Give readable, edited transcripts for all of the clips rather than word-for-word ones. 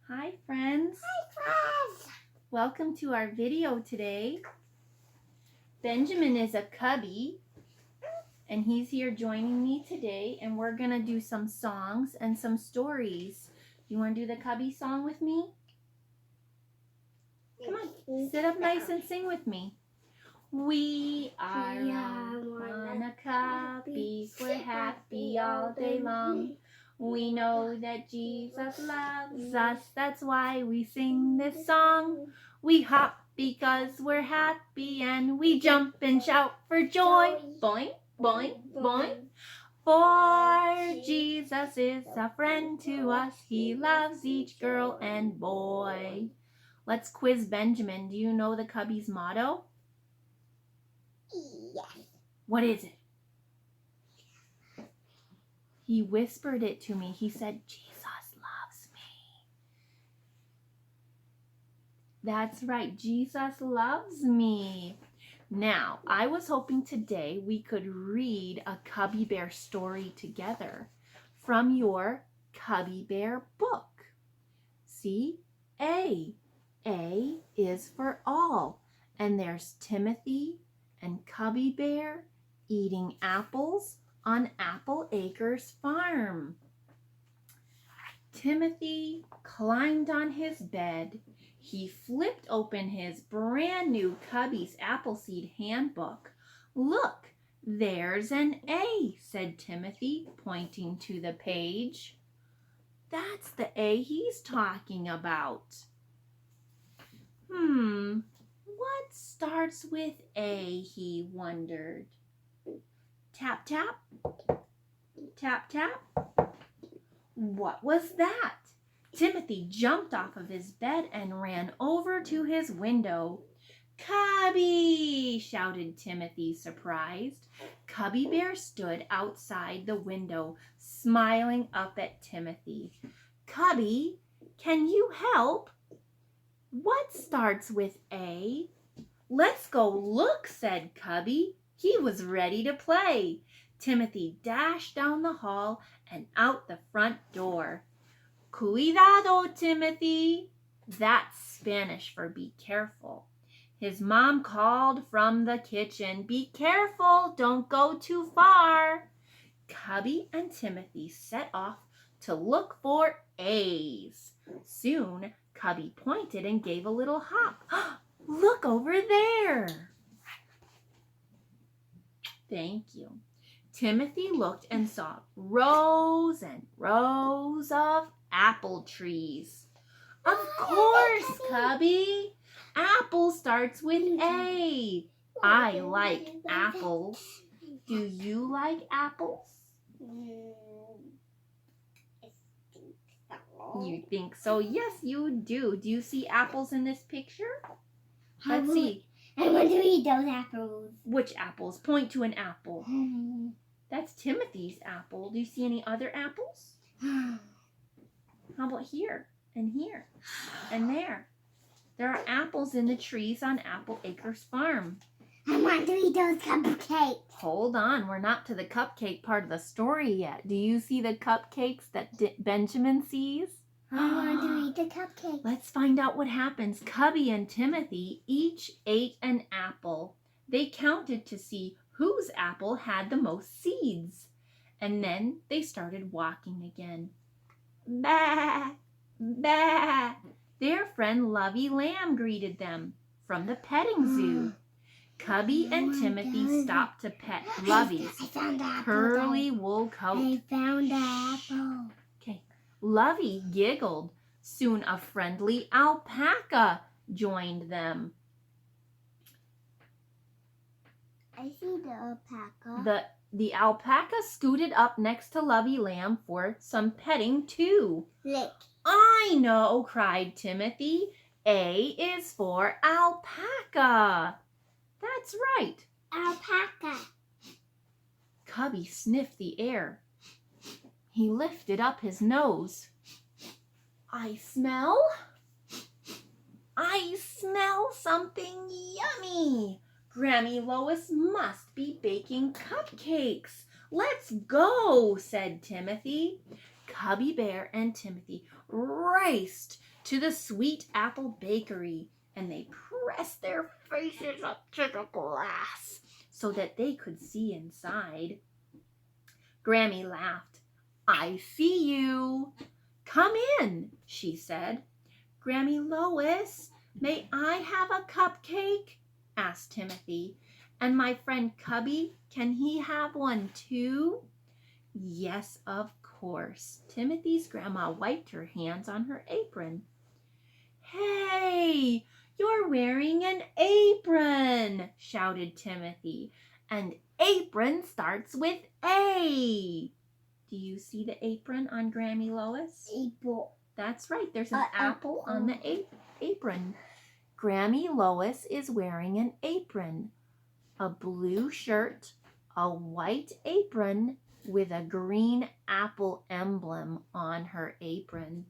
Hi friends. Hi friends. Welcome to our video today. Benjamin is a cubby and he's here joining me today, and we're gonna do some songs and some stories. You want to do the cubby song with me? Come on, sit up nice and sing with me. We are Awana Cubbies, we're happy all day long. We know that Jesus loves us, that's why we sing this song. We hop because we're happy, and we jump and shout for joy. Boing, boing, boing. For Jesus is a friend to us, he loves each girl and boy. Let's quiz Benjamin. Do you know the Cubbies motto? Yes. What is it? He whispered it to me. He said, Jesus loves me. That's right. Jesus loves me. Now, I was hoping today we could read a Cubby Bear story together from your Cubby Bear book. See? A. A is for all. And there's Timothy and Cubby Bear eating apples on Apple Acres farm. Timothy climbed on his bed. He flipped open his brand new Cubbies Appleseed handbook. Look, there's an A, said Timothy, pointing to the page. That's the A he's talking about. What starts with A, he wondered. Tap, tap. Tap, tap. What was that? Timothy jumped off of his bed and ran over to his window. Cubby! Shouted Timothy, surprised. Cubby Bear stood outside the window, smiling up at Timothy. Cubby, can you help? What starts with A? Let's go look, said Cubby. He was ready to play. Timothy dashed down the hall and out the front door. Cuidado, Timothy. That's Spanish for be careful. His mom called from the kitchen, be careful, don't go too far. Cubby and Timothy set off to look for A's. Soon, Cubby pointed and gave a little hop. Look over there. Thank you. Timothy looked and saw rows and rows of apple trees. Of course, Cubby. Apple starts with A. I like apples. Do you like apples? You think so? Yes, you do. Do you see apples in this picture? Let's see. I want to eat those apples. Which apples? Point to an apple. That's Timothy's apple. Do you see any other apples? How about here and here and there? There are apples in the trees on Apple Acres farm. I want to eat those cupcakes. Hold on, we're not to the cupcake part of the story yet. Do you see the cupcakes that Benjamin sees? I want to eat the cupcakes. Let's find out what happens. Cubby and Timothy each ate an apple. They counted to see whose apple had the most seeds. And then they started walking again. Bah! Bah! Their friend Lovey Lamb greeted them from the petting zoo. Cubby and Timothy stopped to pet Lovey's curly wool coat. I found the apple. Okay. Lovey giggled. Soon a friendly alpaca joined them. I see the alpaca. The alpaca scooted up next to Lovey Lamb for some petting too. Lick. I know, cried Timothy. A is for alpaca. That's right. Alpaca. Cubby sniffed the air. He lifted up his nose. I smell something yummy. Grammy Lois must be baking cupcakes. Let's go, said Timothy. Cubby Bear and Timothy raced to the Sweet Apple Bakery, and they pressed their faces up to the glass so that they could see inside. Grammy laughed. "I see you." "Come in," she said. "Grammy Lois, may I have a cupcake?" asked Timothy. "And my friend Cubby, can he have one too?" Yes, of course. Timothy's grandma wiped her hands on her apron. "Hey, you're wearing an apron," shouted Timothy. "And apron starts with A." Do you see the apron on Grammy Lois? Apple. That's right. There's an apple on the apron. Grammy Lois is wearing an apron. A blue shirt, a white apron with a green apple emblem on her apron.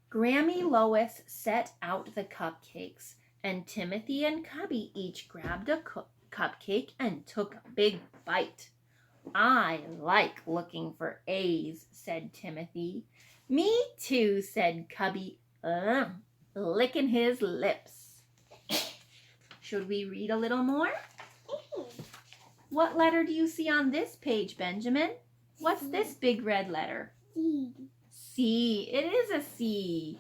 Grammy Lois set out the cupcakes, and Timothy and Cubby each grabbed a cupcake and took a big bite. "I like looking for A's," said Timothy. "Me too," said Cubby, licking his lips. Should we read a little more? What letter do you see on this page, Benjamin? What's this big red letter? C. C. It is a C.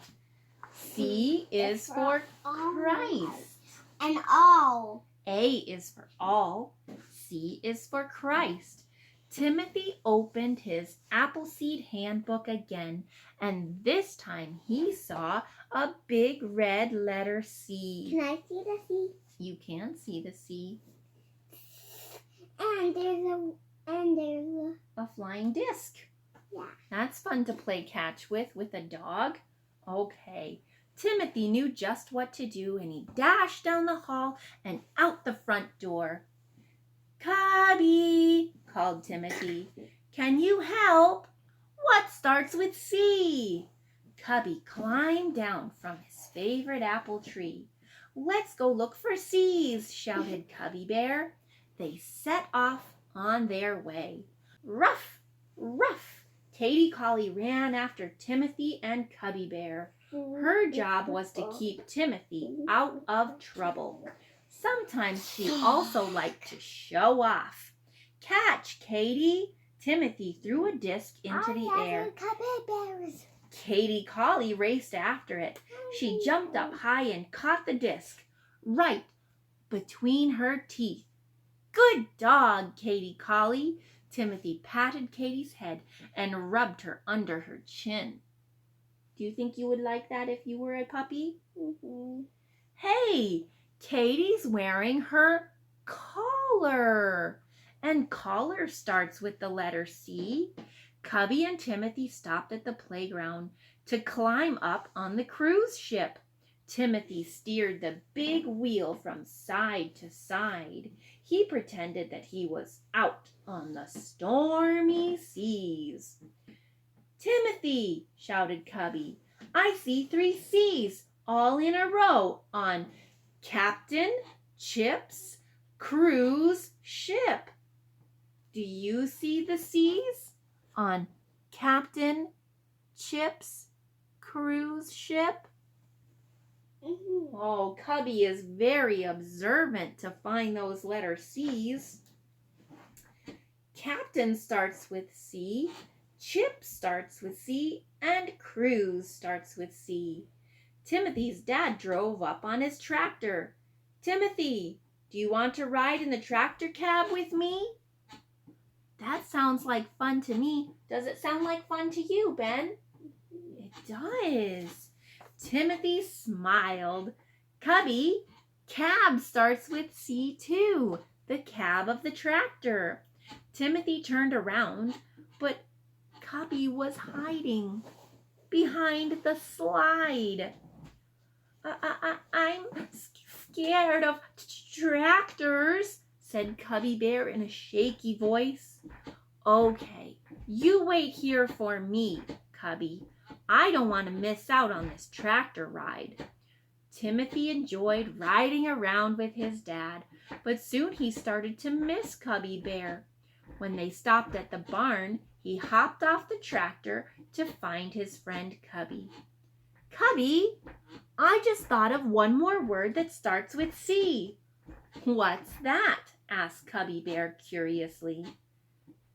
C is for Christ. And all. A is for all. C is for Christ. Timothy opened his Appleseed handbook again, and this time he saw a big red letter C. Can I see the C? You can see the C. And there's a flying disc. Yeah. That's fun to play catch with a dog. Okay. Timothy knew just what to do, and he dashed down the hall and out the front door. "Cubby," called Timothy, "can you help? What starts with C?" Cubby climbed down from his favorite apple tree. "Let's go look for C's," shouted Cubby Bear. They set off on their way. Ruff, ruff! Katie Collie ran after Timothy and Cubby Bear. Her job was to keep Timothy out of trouble. Sometimes she also liked to show off. "Catch, Katie!" Timothy threw a disc into the air. Katie Collie raced after it. She jumped up high and caught the disc right between her teeth. "Good dog, Katie Collie." Timothy patted Katie's head and rubbed her under her chin. Do you think you would like that if you were a puppy? Mm-hmm. Hey, Katie's wearing her collar. And collar starts with the letter C. Cubby and Timothy stopped at the playground to climb up on the cruise ship. Timothy steered the big wheel from side to side. He pretended that he was out on the stormy seas. "Timothy," shouted Cubby, "I see 3 C's all in a row on Captain Chip's cruise ship." Do you see the C's on Captain Chip's cruise ship? Mm-hmm. Oh, Cubby is very observant to find those letter C's. Captain starts with C, Chip starts with C, and cruise starts with C. Timothy's dad drove up on his tractor. "Timothy, do you want to ride in the tractor cab with me?" That sounds like fun to me. Does it sound like fun to you, Ben? It does. Timothy smiled. "Cubby, cab starts with C too, the cab of the tractor." Timothy turned around, but Cubby was hiding behind the slide. I'm scared of tractors," said Cubby Bear in a shaky voice. "Okay, you wait here for me, Cubby. I don't want to miss out on this tractor ride." Timothy enjoyed riding around with his dad, but soon he started to miss Cubby Bear. When they stopped at the barn, he hopped off the tractor to find his friend Cubby. Cubby, I just thought of one more word that starts with C. What's that? Asked Cubby Bear curiously.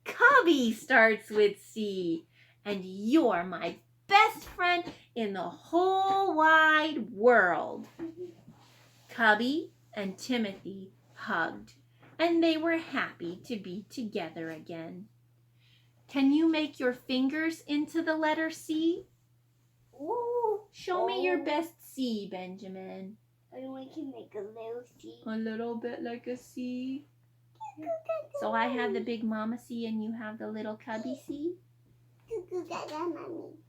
Cubby starts with C, and you're my best friend in the whole wide world. Cubby and Timothy hugged, and they were happy to be together again. Can you make your fingers into the letter C? Ooh. Show me your best C, Benjamin. And we can make a little C. A little bit like a C. So I have the big mama C and you have the little cubby C.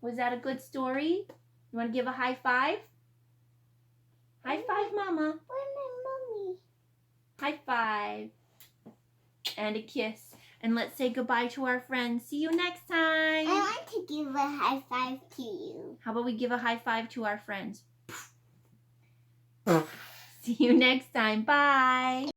Was that a good story? You want to give a high five? High five, Mama. Where's my mommy? High five. And a kiss. And let's say goodbye to our friends. See you next time. I want to give a high five to you. How about we give a high five to our friends? See you next time. Bye.